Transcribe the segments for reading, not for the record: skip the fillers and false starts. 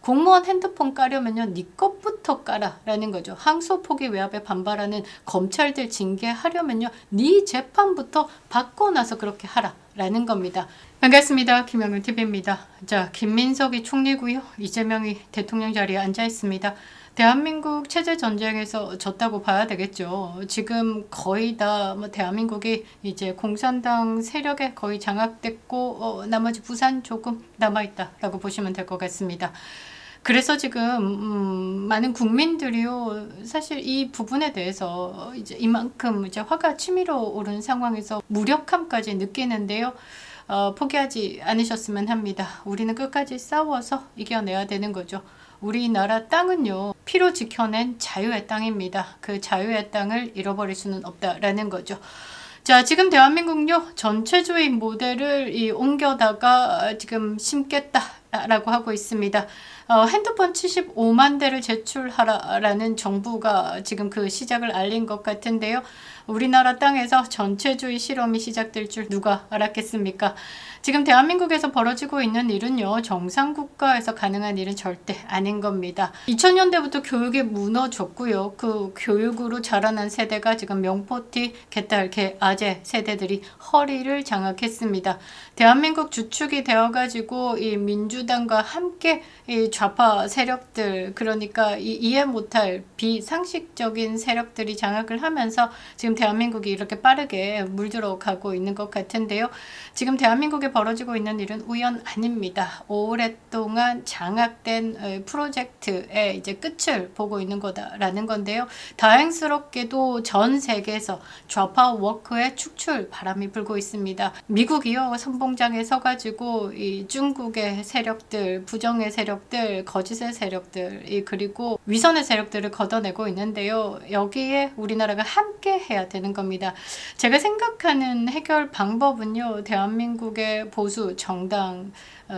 공무원 핸드폰 까려면요, 네 것부터 까라라는 거죠. 항소 포기 외압에 반발하는 검찰들 징계하려면요, 네 재판부터 받고 나서 그렇게 하라라는 겁니다. 반갑습니다. 김영윤 TV입니다. 자, 김민석이 총리고요, 이재명이 대통령 자리에 앉아 있습니다. 대한민국 체제 전쟁에서 졌다고 봐야 되겠죠. 지금 거의 다 대한민국이 이제 공산당 세력에 거의 장악됐고 나머지 부산 조금 남아있다라고 보시면 될 것 같습니다. 그래서 지금 많은 국민들이요, 사실 이 부분에 대해서 이제 이만큼 이제 화가 치밀어 오른 상황에서 무력함까지 느끼는데요. 포기하지 않으셨으면 합니다. 우리는 끝까지 싸워서 이겨내야 되는 거죠. 우리나라 땅은요, 피로 지켜낸 자유의 땅입니다. 그 자유의 땅을 잃어버릴 수는 없다라는 거죠. 자, 지금 대한민국요, 전체주의 모델을 옮겨다가 지금 심겠다라고 하고 있습니다. 핸드폰 75만 대를 제출하라라는 정부가 지금 그 시작을 알린 것 같은데요. 우리나라 땅에서 전체주의 실험이 시작될 줄 누가 알았겠습니까? 지금 대한민국에서 벌어지고 있는 일은요, 정상국가에서 가능한 일은 절대 아닌 겁니다. 2000년대부터 교육이 무너졌고요. 그 교육으로 자라난 세대가 지금 명포티, 개딸, 개, 아재 세대들이 허리를 장악했습니다. 대한민국 주축이 되어가지고 이 민주당과 함께 이 좌파 세력들, 그러니까 이해 못할 비상식적인 세력들이 장악을 하면서 지금 대한민국이 이렇게 빠르게 물들어 가고 있는 것 같은데요. 지금 대한민국에 벌어지고 있는 일은 우연 아닙니다. 오랫동안 장악된 프로젝트의 이제 끝을 보고 있는 거다라는 건데요. 다행스럽게도 전 세계에서 좌파 워크의 축출 바람이 불고 있습니다. 미국이요, 선봉장에 서가지고 이 중국의 세력들, 부정의 세력들, 거짓의 세력들, 그리고 위선의 세력들을 걷어내고 있는데요. 여기에 우리나라가 함께 해야 되는 겁니다. 제가 생각하는 해결 방법은요, 대한민국의 보수 정당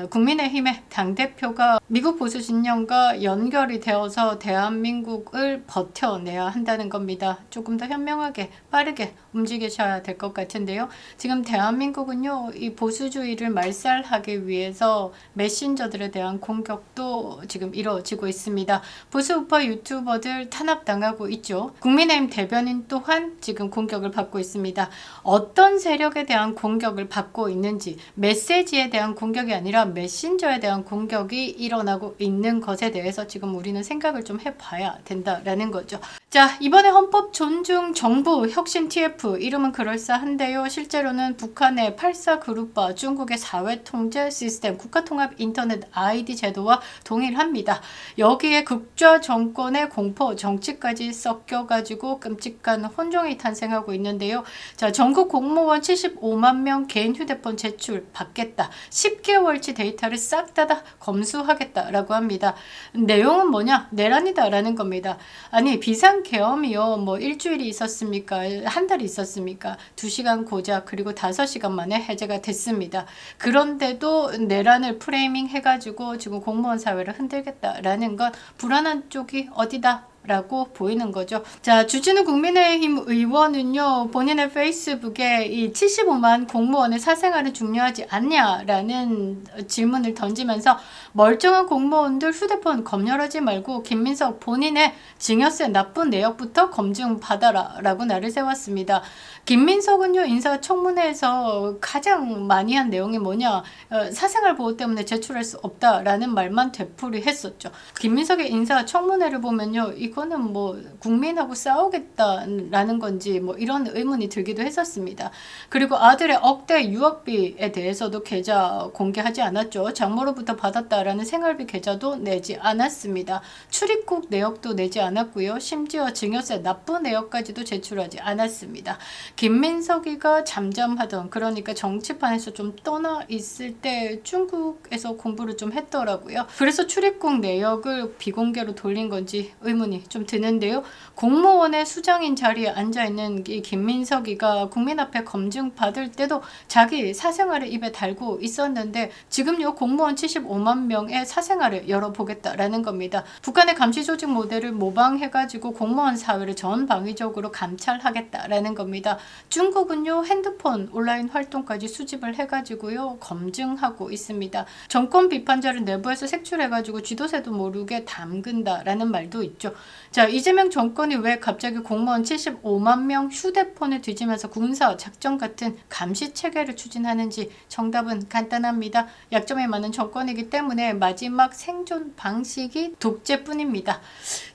국민의힘의 당대표가 미국 보수 진영과 연결이 되어서 대한민국을 버텨내야 한다는 겁니다. 조금 더 현명하게 빠르게 움직이셔야 될 것 같은데요. 지금 대한민국은요, 이 보수주의를 말살하기 위해서 메신저들에 대한 공격도 지금 이루어지고 있습니다. 보수 우파 유튜버들 탄압당하고 있죠. 국민의힘 대변인 또한 지금 공격을 받고 있습니다. 어떤 세력에 대한 공격을 받고 있는지, 메시지에 대한 공격이 아니라 메신저에 대한 공격이 일어나고 있는 것에 대해서 지금 우리는 생각을 좀 해봐야 된다라는 거죠. 자, 이번에 헌법 존중 정부 혁신 TF, 이름은 그럴싸한데요. 실제로는 북한의 8사 그룹과 중국의 사회 통제 시스템, 국가통합 인터넷 아이디 제도와 동일합니다. 여기에 극좌 정권의 공포 정치까지 섞여가지고 끔찍한 혼종이 탄생하고 있는데요. 자, 전국 공무원 75만 명 개인 휴대폰 제출 받겠다. 10개월치 데이터를 싹 다 검수하겠다라고 합니다. 내용은 뭐냐? 내란이다라는 겁니다. 아니, 비상계엄이요, 뭐 일주일이 있었습니까? 한 달이 있었습니까? 2시간 고작, 그리고 5시간 만에 해제가 됐습니다. 그런데도 내란을 프레이밍 해가지고 지금 공무원 사회를 흔들겠다라는 건 불안한 쪽이 어디다? 라고 보이는 거죠. 자, 주진우 국민의힘 의원은요, 본인의 페이스북에 이 75만 공무원의 사생활은 중요하지 않냐라는 질문을 던지면서 멀쩡한 공무원들 휴대폰 검열하지 말고 김민석 본인의 증여세 납부 내역부터 검증받아라 라고 날을 세웠습니다. 김민석은요, 인사청문회에서 가장 많이 한 내용이 뭐냐, 사생활 보호 때문에 제출할 수 없다라는 말만 되풀이했었죠. 김민석의 인사청문회를 보면요, 이거는 뭐 국민하고 싸우겠다라는 건지 뭐 이런 의문이 들기도 했었습니다. 그리고 아들의 억대 유학비에 대해서도 계좌 공개하지 않았죠. 장모로부터 받았다라는 생활비 계좌도 내지 않았습니다. 출입국 내역도 내지 않았고요. 심지어 증여세 납부 내역까지도 제출하지 않았습니다. 김민석이가 잠잠하던, 그러니까 정치판에서 좀 떠나 있을 때 중국에서 공부를 좀 했더라고요. 그래서 출입국 내역을 비공개로 돌린 건지 의문이 생각이 좀 드는데요. 공무원의 수장인 자리에 앉아있는 이 김민석이가 국민 앞에 검증 받을 때도 자기 사생활을 입에 달고 있었는데 지금요 공무원 75만 명의 사생활을 열어보겠다라는 겁니다. 북한의 감시 조직 모델을 모방해가지고 공무원 사회를 전방위적으로 감찰하겠다라는 겁니다. 중국은요 핸드폰 온라인 활동까지 수집을 해가지고요 검증하고 있습니다. 정권 비판자를 내부에서 색출해가지고 쥐도새도 모르게 담근다라는 말도 있죠. 자, 이재명 정권이 왜 갑자기 공무원 75만 명 휴대폰을 뒤지면서 군사 작전 같은 감시 체계를 추진하는지 정답은 간단합니다. 약점이 많은 정권이기 때문에 마지막 생존 방식이 독재뿐입니다.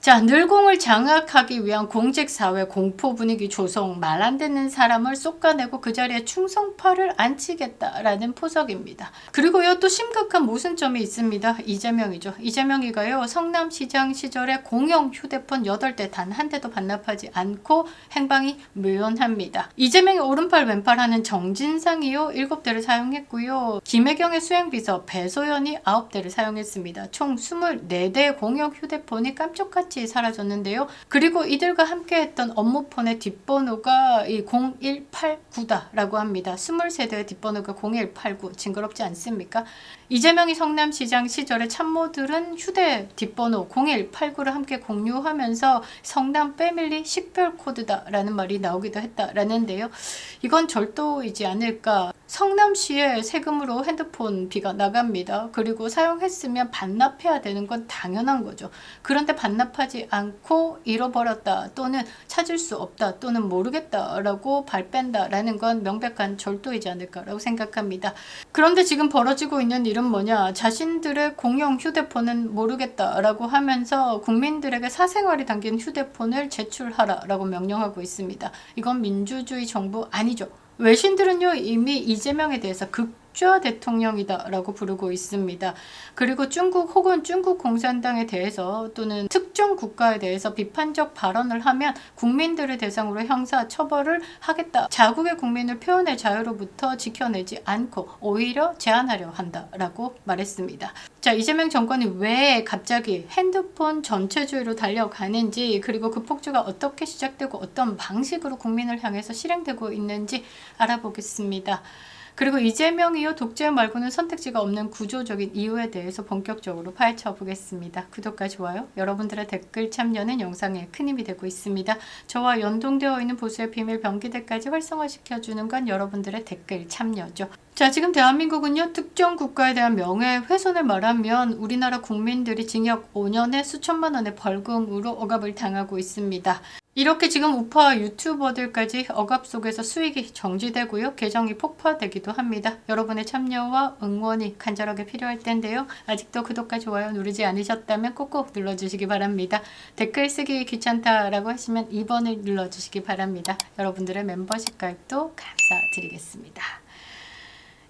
자, 늘공을 장악하기 위한 공직사회 공포 분위기 조성, 말 안 듣는 사람을 쏟아내고 그 자리에 충성파를 앉히겠다라는 포석입니다. 그리고요 또 심각한 모순점이 있습니다. 이재명이죠. 이재명이가요 성남시장 시절에 공영 휴대폰 8대 단 한 대도 반납하지 않고 행방이 묘연합니다. 이재명의 오른팔 왼팔 하는 정진상이요 7대를 사용했고요. 김혜경의 수행비서 배소연이 9대를 사용했습니다. 총 24대의 공영 휴대폰이 깜짝같이 사라졌는데요. 그리고 이들과 함께했던 업무폰의 뒷번호가 이 0189다라고 합니다. 23대의 뒷번호가 0189 징그럽지 않습니까? 이재명이 성남시장 시절에 참모들은 휴대 뒷번호 0189를 함께 공유하면서 성남 패밀리 식별 코드다라는 말이 나오기도 했다라는데요. 이건 절도이지 않을까. 성남시에 세금으로 핸드폰 비가 나갑니다. 그리고 사용했으면 반납해야 되는 건 당연한 거죠. 그런데 반납하지 않고 잃어버렸다 또는 찾을 수 없다 또는 모르겠다라고 발뺀다라는 건 명백한 절도이지 않을까라고 생각합니다. 그런데 지금 벌어지고 있는 일은 뭐냐. 자신들의 공용 휴대폰은 모르겠다라고 하면서 국민들에게 사생활이 담긴 휴대폰을 제출하라라고 명령하고 있습니다. 이건 민주주의 정부 아니죠. 외신들은요 이미 이재명에 대해서 극좌 대통령이다 라고 부르고 있습니다. 그리고 중국 혹은 중국 공산당에 대해서 또는 특정 국가에 대해서 비판적 발언을 하면 국민들을 대상으로 형사 처벌을 하겠다. 자국의 국민을 표현의 자유로부터 지켜내지 않고 오히려 제한하려 한다 라고 말했습니다. 자, 이재명 정권이 왜 갑자기 핸드폰 전체주의로 달려가는지 그리고 그 폭주가 어떻게 시작되고 어떤 방식으로 국민을 향해서 실행되고 있는지 알아보겠습니다. 그리고 이재명이요 독재 말고는 선택지가 없는 구조적인 이유에 대해서 본격적으로 파헤쳐 보겠습니다. 구독과 좋아요, 여러분들의 댓글 참여는 영상에 큰 힘이 되고 있습니다. 저와 연동되어 있는 보수의 비밀 병기대까지 활성화시켜주는 건 여러분들의 댓글 참여죠. 자, 지금 대한민국은요 특정 국가에 대한 명예훼손을 말하면 우리나라 국민들이 징역 5년에 수천만 원의 벌금으로 억압을 당하고 있습니다. 이렇게 지금 우파 유튜버들까지 억압 속에서 수익이 정지되고요. 계정이 폭파되기도 합니다. 여러분의 참여와 응원이 간절하게 필요할 텐데요. 아직도 구독과 좋아요 누르지 않으셨다면 꼭꼭 눌러주시기 바랍니다. 댓글 쓰기 귀찮다라고 하시면 2번을 눌러주시기 바랍니다. 여러분들의 멤버십 가입도 감사드리겠습니다.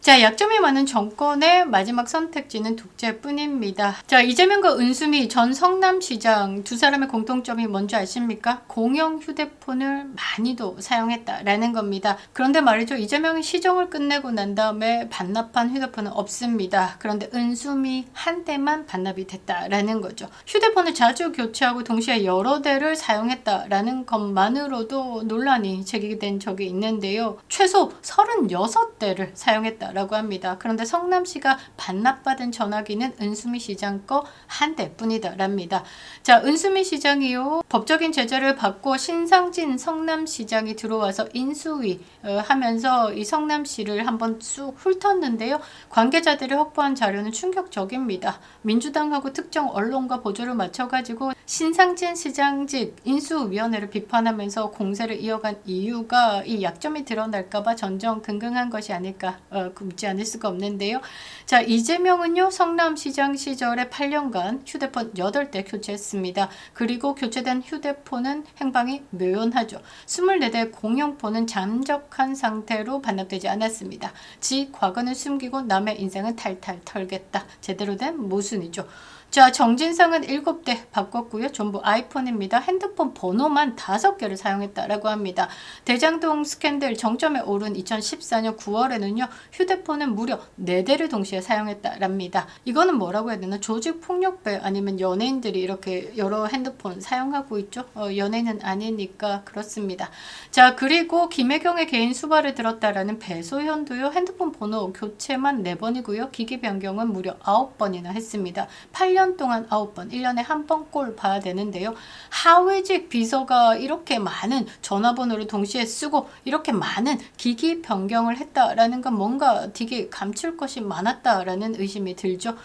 자, 약점이 많은 정권의 마지막 선택지는 독재뿐입니다. 자, 이재명과 은수미 전 성남시장 두 사람의 공통점이 뭔지 아십니까? 공영 휴대폰을 많이도 사용했다라는 겁니다. 그런데 말이죠. 이재명이 시정을 끝내고 난 다음에 반납한 휴대폰은 없습니다. 그런데 은수미 한 대만 반납이 됐다라는 거죠. 휴대폰을 자주 교체하고 동시에 여러 대를 사용했다라는 것만으로도 논란이 제기된 적이 있는데요. 최소 36대를 사용했다 라고 합니다. 그런데 성남시가 반납받은 전화기는 은수미 시장 거 한 대뿐이다 랍니다. 자, 은수미 시장이요 법적인 제재를 받고 신상진 성남시장이 들어와서 인수위 하면서 이 성남시를 한번 쑥 훑었는데요. 관계자들이 확보한 자료는 충격적입니다. 민주당하고 특정 언론과 보조를 맞춰가지고 신상진 시장직 인수위원회를 비판하면서 공세를 이어간 이유가 이 약점이 드러날까봐 전전긍긍한 것이 아닐까 묻지 않을 수가 없는데요. 자, 이재명은요 성남시장 시절에 8년간 휴대폰 8대 교체했습니다. 그리고 교체된 휴대폰은 행방이 묘연하죠. 24대 공용폰은 잠적한 상태로 반납되지 않았습니다. 지 과거는 숨기고 남의 인생은 탈탈 털겠다. 제대로 된 모순이죠. 자, 정진상은 7대 바꿨고요. 아니고요. 전부 아이폰입니다. 핸드폰 번호만 5개를 사용했다라고 합니다. 대장동 스캔들 정점에 오른 2014년 9월에는요. 휴대폰은 무려 4대를 동시에 사용했다랍니다. 이거는 뭐라고 해야 되나? 조직폭력배 아니면 연예인들이 이렇게 여러 핸드폰 사용하고 있죠. 연예인은 아니니까 그렇습니다. 자, 그리고 김혜경의 개인 수발을 들었다라는 배소현도요. 핸드폰 번호 교체만 4번이고요. 기기 변경은 무려 9번이나 했습니다. 8년 동안 9번, 1년에 한 번 꼴 봐야 되는데요. 하위직 비서가 이렇게 많은 전화번호를 동시에 쓰고 이렇게 많은 기기 변경을 했다라는 건 뭔가 되게 감출 것이 많았다라는 의심이 들죠.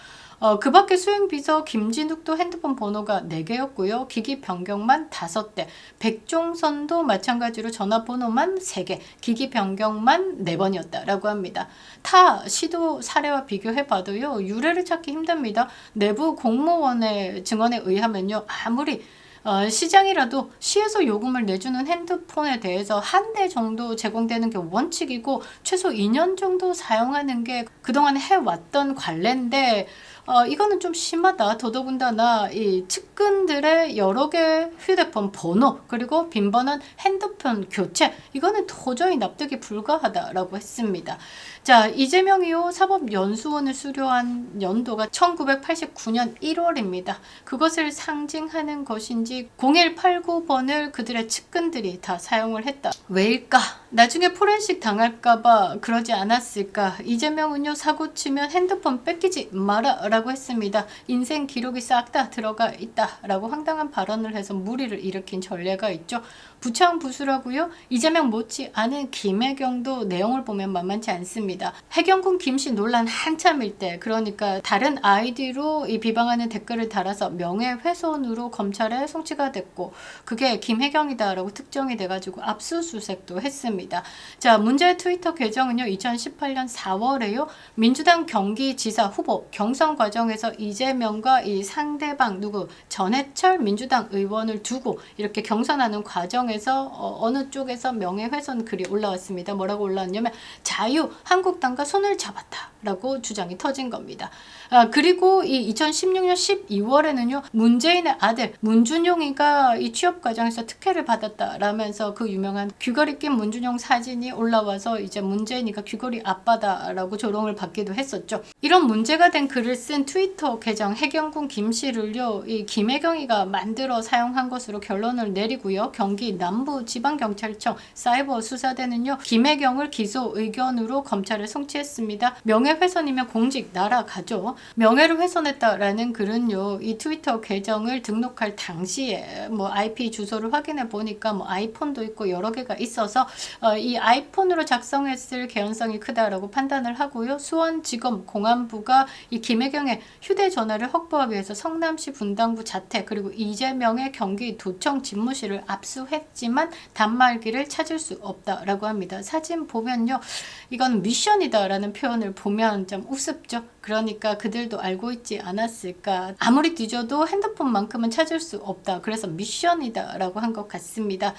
그 밖에 수행비서 김진욱도 핸드폰 번호가 4개였고요. 기기 변경만 5대, 백종선도 마찬가지로 전화번호만 3개, 기기 변경만 4번이었다라고 합니다. 타 시도 사례와 비교해봐도요. 유래를 찾기 힘듭니다. 내부 공무원의 증언에 의하면요. 아무리 시장이라도 시에서 요금을 내주는 핸드폰에 대해서 한 대 정도 제공되는 게 원칙이고 최소 2년 정도 사용하는 게 그동안 해왔던 관례인데 이거는 좀 심하다. 더더군다나 이 측근들의 여러 개 휴대폰 번호 그리고 빈번한 핸드폰 교체 이거는 도저히 납득이 불가하다라고 했습니다. 자, 이재명이요 사법연수원을 수료한 연도가 1989년 1월입니다. 그것을 상징하는 것인지 0189번을 그들의 측근들이 다 사용을 했다. 왜일까? 나중에 포렌식 당할까봐 그러지 않았을까? 이재명은요 사고 치면 핸드폰 뺏기지 마라 라고 했습니다. 인생 기록이 싹 다 들어가 있다 라고 황당한 발언을 해서 물의를 일으킨 전례가 있죠. 부창부수라고요? 이재명 못지 않은 김혜경도 내용을 보면 만만치 않습니다. 해경군 김씨 논란 한참일 때 그러니까 다른 아이디로 이 비방하는 댓글을 달아서 명예훼손으로 검찰에 송치가 됐고 그게 김혜경이다 라고 특정이 돼가지고 압수수색도 했습니다. 자, 문제의 트위터 계정은요 2018년 4월에요 민주당 경기지사 후보 경선 과정에서 이재명과 이 상대방 누구 전해철 민주당 의원을 두고 이렇게 경선하는 과정에서 어느 쪽에서 명예훼손 글이 올라왔습니다. 뭐라고 올라왔냐면 자유한국당과 손을 잡았다 라고 주장이 터진 겁니다. 그리고 이 2016년 12월에는요 문재인의 아들 문준용이가 이 취업 과정에서 특혜를 받았다라면서 그 유명한 귀걸이 낀 문준용 사진이 올라와서 이제 문재인이가 귀걸이 아빠다라고 조롱을 받기도 했었죠. 이런 문제가 된 글을 쓴 트위터 계정 해경군 김씨를요 이 김혜경이가 만들어 사용한 것으로 결론을 내리고요. 경기 남부지방경찰청 사이버수사대는요 김혜경을 기소 의견으로 검찰에 송치했습니다. 명예훼손이면 공직 날아가죠. 명예를 훼손했다라는 글은요 이 트위터 계정을 등록할 당시에 뭐 IP 주소를 확인해 보니까 뭐 아이폰도 있고 여러 개가 있어서 이 아이폰으로 작성했을 개연성이 크다라고 판단을 하고요. 수원지검 공안부가 이 김혜경의 휴대전화를 확보하기 위해서 성남시 분당구 자택 그리고 이재명의 경기도청 집무실을 압수했지만 단말기를 찾을 수 없다라고 합니다. 사진 보면요 이건 미션이다라는 표현을 보면 좀 우습죠. 그러니까 그들도 알고 있지 않았을까. 아무리 뒤져도 핸드폰만큼은 찾을 수 없다. 그래서 미션이다 라고 한 것 같습니다.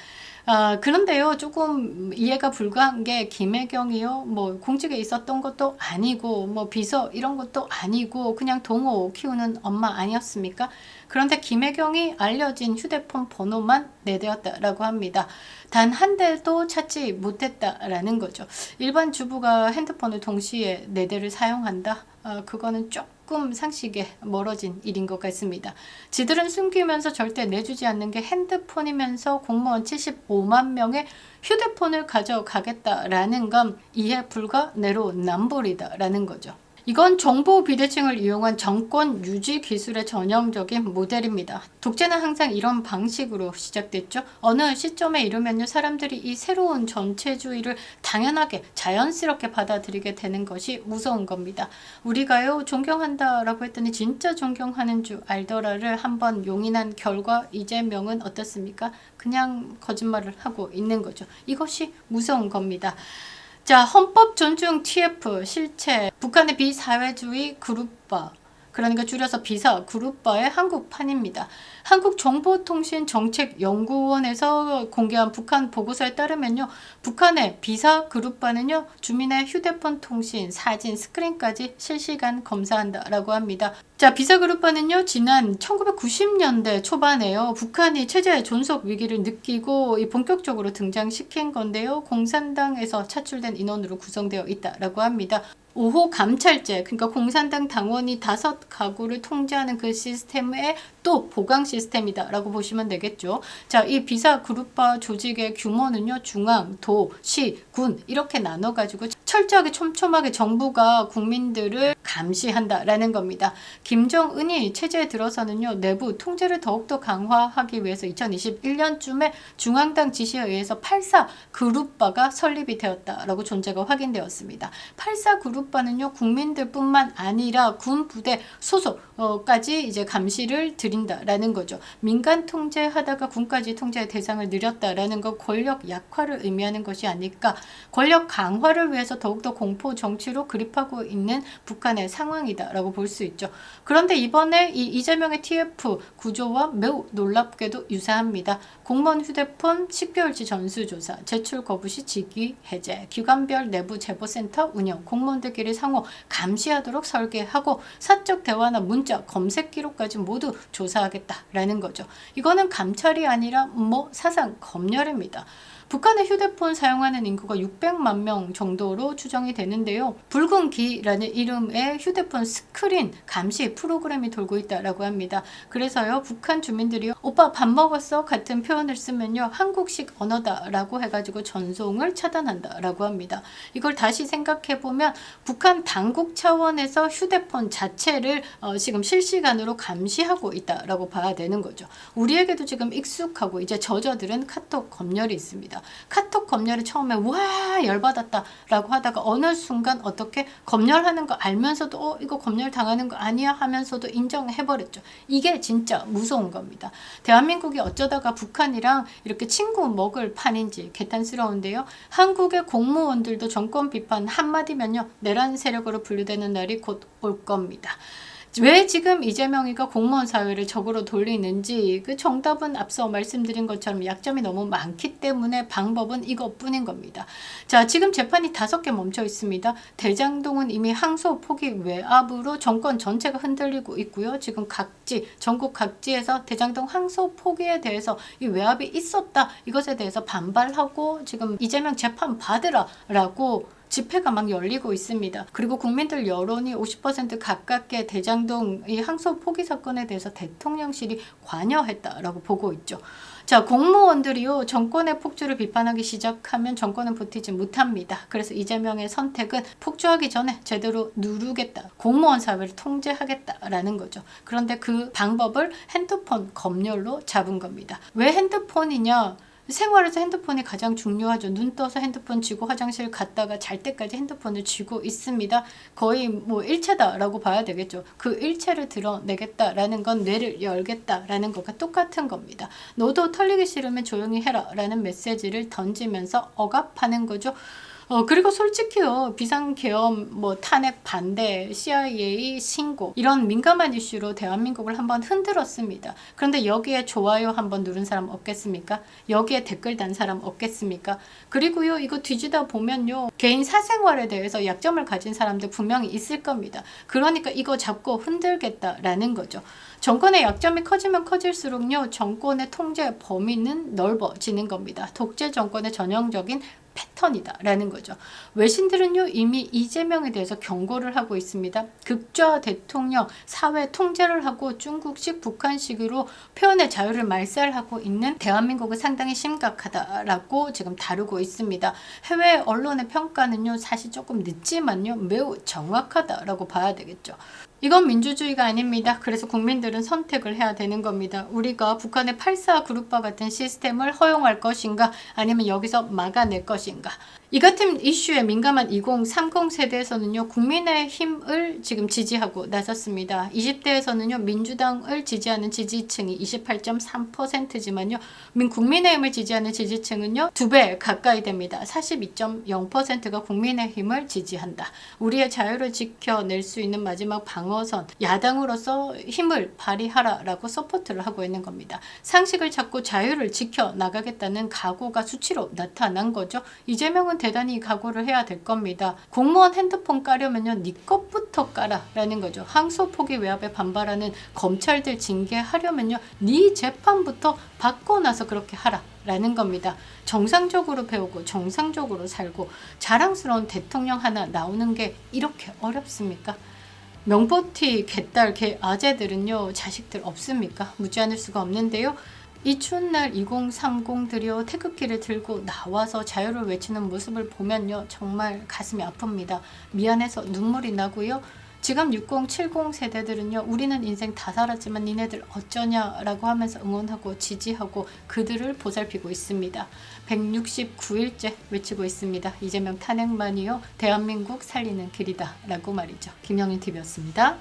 그런데요 조금 이해가 불가한 게 김혜경이요 뭐 공직에 있었던 것도 아니고 뭐 비서 이런 것도 아니고 그냥 동호 키우는 엄마 아니었습니까? 그런데 김혜경이 알려진 휴대폰 번호만 4대였다라고 합니다. 단 한 대도 찾지 못했다라는 거죠. 일반 주부가 핸드폰을 동시에 4대를 사용한다? 그거는 조금 상식에 멀어진 일인 것 같습니다. 지들은 숨기면서 절대 내주지 않는 게 핸드폰이면서 공무원 75만 명의 휴대폰을 가져가겠다라는 건 이해 불가 내로남불이다라는 거죠. 이건 정보 비대칭을 이용한 정권 유지 기술의 전형적인 모델입니다. 독재는 항상 이런 방식으로 시작됐죠. 어느 시점에 이르면요 사람들이 이 새로운 전체주의를 당연하게 자연스럽게 받아들이게 되는 것이 무서운 겁니다. 우리가요 존경한다라고 했더니 진짜 존경하는 줄 알더라를 한번 용인한 결과 이재명은 어떻습니까? 그냥 거짓말을 하고 있는 거죠. 이것이 무서운 겁니다. 자, 헌법 존중 TF 실체 북한의 비사회주의 그룹화 그러니까 줄여서 비사 그룹바의 한국판입니다. 한국정보통신정책연구원에서 공개한 북한 보고서에 따르면요, 북한의 비사 그룹바는요, 주민의 휴대폰 통신, 사진, 스크린까지 실시간 검사한다라고 합니다. 자, 비사 그룹바는요, 지난 1990년대 초반에요, 북한이 체제 존속 위기를 느끼고 본격적으로 등장시킨 건데요, 공산당에서 차출된 인원으로 구성되어 있다라고 합니다. 5호 감찰제, 그러니까 공산당 당원이 5가구를 통제하는 그 시스템의 또 보강 시스템이다라고 보시면 되겠죠. 자, 이 비사 그룹바 조직의 규모는요, 중앙, 도, 시, 군 이렇게 나눠가지고 철저하게 촘촘하게 정부가 국민들을 감시한다라는 겁니다. 김정은이 체제에 들어서는요, 내부 통제를 더욱더 강화하기 위해서 2021년쯤에 중앙당 지시에 의해서 8사 그룹바가 설립이 되었다라고 존재가 확인되었습니다. 8사 그룹바는요, 국민들뿐만 아니라 군 부대 소속까지 이제 감시를 드린다라는 거죠. 민간 통제하다가 군까지 통제의 대상을 늘렸다라는 건 권력 약화를 의미하는 것이 아닐까. 권력 강화를 위해서 더욱더 공포 정치로 그립하고 있는 북한의 상황이다라고 볼 수 있죠. 그런데 이번에 이재명의 TF 구조와 매우 놀랍게도 유사합니다. 공무원 휴대폰 10개월치 전수조사, 제출 거부 시 직위 해제, 기관별 내부 제보센터 운영, 공무원들끼리 상호 감시하도록 설계하고 사적 대화나 문자, 검색 기록까지 모두 조사하겠다라는 거죠. 이거는 감찰이 아니라 사상 검열입니다. 북한의 휴대폰 사용하는 인구가 600만 명 정도로 추정이 되는데요. 붉은 기라는 이름의 휴대폰 스크린 감시 프로그램이 돌고 있다라고 합니다. 그래서요, 북한 주민들이 오빠 밥 먹었어? 같은 표현을 쓰면요, 한국식 언어다라고 해가지고 전송을 차단한다라고 합니다. 이걸 다시 생각해보면 북한 당국 차원에서 휴대폰 자체를 지금 실시간으로 감시하고 있다라고 봐야 되는 거죠. 우리에게도 지금 익숙하고 이제 저저들은 카톡 검열이 있습니다. 카톡 검열이 처음에 와 열받았다 라고 하다가 어느 순간 어떻게 검열하는 거 알면서도 이거 검열 당하는 거 아니야 하면서도 인정해버렸죠. 이게 진짜 무서운 겁니다. 대한민국이 어쩌다가 북한이랑 이렇게 친구 먹을 판인지 개탄스러운데요. 한국의 공무원들도 정권 비판 한마디면요, 내란 세력으로 분류되는 날이 곧 올 겁니다. 왜 지금 이재명이가 공무원 사회를 적으로 돌리는지 그 정답은 앞서 말씀드린 것처럼 약점이 너무 많기 때문에 방법은 이것뿐인 겁니다. 자, 지금 재판이 5개 멈춰 있습니다. 대장동은 이미 항소 포기 외압으로 정권 전체가 흔들리고 있고요. 지금 전국 각지에서 대장동 항소 포기에 대해서 이 외압이 있었다, 이것에 대해서 반발하고 지금 이재명 재판 받으라라고 집회가 막 열리고 있습니다. 그리고 국민들 여론이 50% 가깝게 대장동 이 항소 포기 사건에 대해서 대통령실이 관여했다라고 보고 있죠. 자, 공무원들이요, 정권의 폭주를 비판하기 시작하면 정권은 버티지 못합니다. 그래서 이재명의 선택은 폭주하기 전에 제대로 누르겠다, 공무원 사회를 통제하겠다라는 거죠. 그런데 그 방법을 핸드폰 검열로 잡은 겁니다. 왜 핸드폰이냐? 생활에서 핸드폰이 가장 중요하죠. 눈 떠서 핸드폰 쥐고 화장실 갔다가 잘 때까지 핸드폰을 쥐고 있습니다. 거의 일체다라고 봐야 되겠죠. 그 일체를 드러내겠다라는 건 뇌를 열겠다라는 것과 똑같은 겁니다. 너도 털리기 싫으면 조용히 해라 라는 메시지를 던지면서 억압하는 거죠. 그리고 솔직히요, 비상계엄, 탄핵 반대, CIA 신고 이런 민감한 이슈로 대한민국을 한번 흔들었습니다. 그런데 여기에 좋아요 한번 누른 사람 없겠습니까? 여기에 댓글 단 사람 없겠습니까? 그리고요, 이거 뒤지다 보면요, 개인 사생활에 대해서 약점을 가진 사람들 분명히 있을 겁니다. 그러니까 이거 잡고 흔들겠다라는 거죠. 정권의 약점이 커지면 커질수록요, 정권의 통제 범위는 넓어지는 겁니다. 독재 정권의 전형적인 패턴이다라는 거죠. 외신들은요, 이미 이재명에 대해서 경고를 하고 있습니다. 극좌 대통령, 사회 통제를 하고 중국식 북한식으로 표현의 자유를 말살하고 있는 대한민국은 상당히 심각하다라고 지금 다루고 있습니다. 해외 언론의 평가는요, 사실 조금 늦지만요, 매우 정확하다라고 봐야 되겠죠. 이건 민주주의가 아닙니다. 그래서 국민들은 선택을 해야 되는 겁니다. 우리가 북한의 8사 그룹과 같은 시스템을 허용할 것인가, 아니면 여기서 막아낼 것인가. 이 같은 이슈에 민감한 2030 세대에서는요, 국민의힘을 지금 지지하고 나섰습니다. 20대에서는요, 민주당을 지지하는 지지층이 28.3%지만요, 국민의힘을 지지하는 지지층은요, 2배 가까이 됩니다. 42.0%가 국민의힘을 지지한다. 우리의 자유를 지켜낼 수 있는 마지막 방어선, 야당으로서 힘을 발휘하라라고 서포트를 하고 있는 겁니다. 상식을 찾고 자유를 지켜나가겠다는 각오가 수치로 나타난 거죠. 이재명은 대단히 각오를 해야 될 겁니다. 공무원 핸드폰 까려면요, 네 것부터 까라라는 거죠. 항소 포기 외압에 반발하는 검찰들 징계하려면요, 네 재판부터 받고 나서 그렇게 하라 라는 겁니다. 정상적으로 배우고 정상적으로 살고 자랑스러운 대통령 하나 나오는 게 이렇게 어렵습니까? 명포티 개딸 개 아재들은요, 자식들 없습니까? 묻지 않을 수가 없는데요. 이 추운 날 2030들이요, 태극기를 들고 나와서 자유를 외치는 모습을 보면요, 정말 가슴이 아픕니다. 미안해서 눈물이 나고요. 지금 60, 70 세대들은요, 우리는 인생 다 살았지만 니네들 어쩌냐라고 하면서 응원하고 지지하고 그들을 보살피고 있습니다. 169일째 외치고 있습니다. 이재명 탄핵만이요, 대한민국 살리는 길이다 라고 말이죠. 김영인 TV였습니다.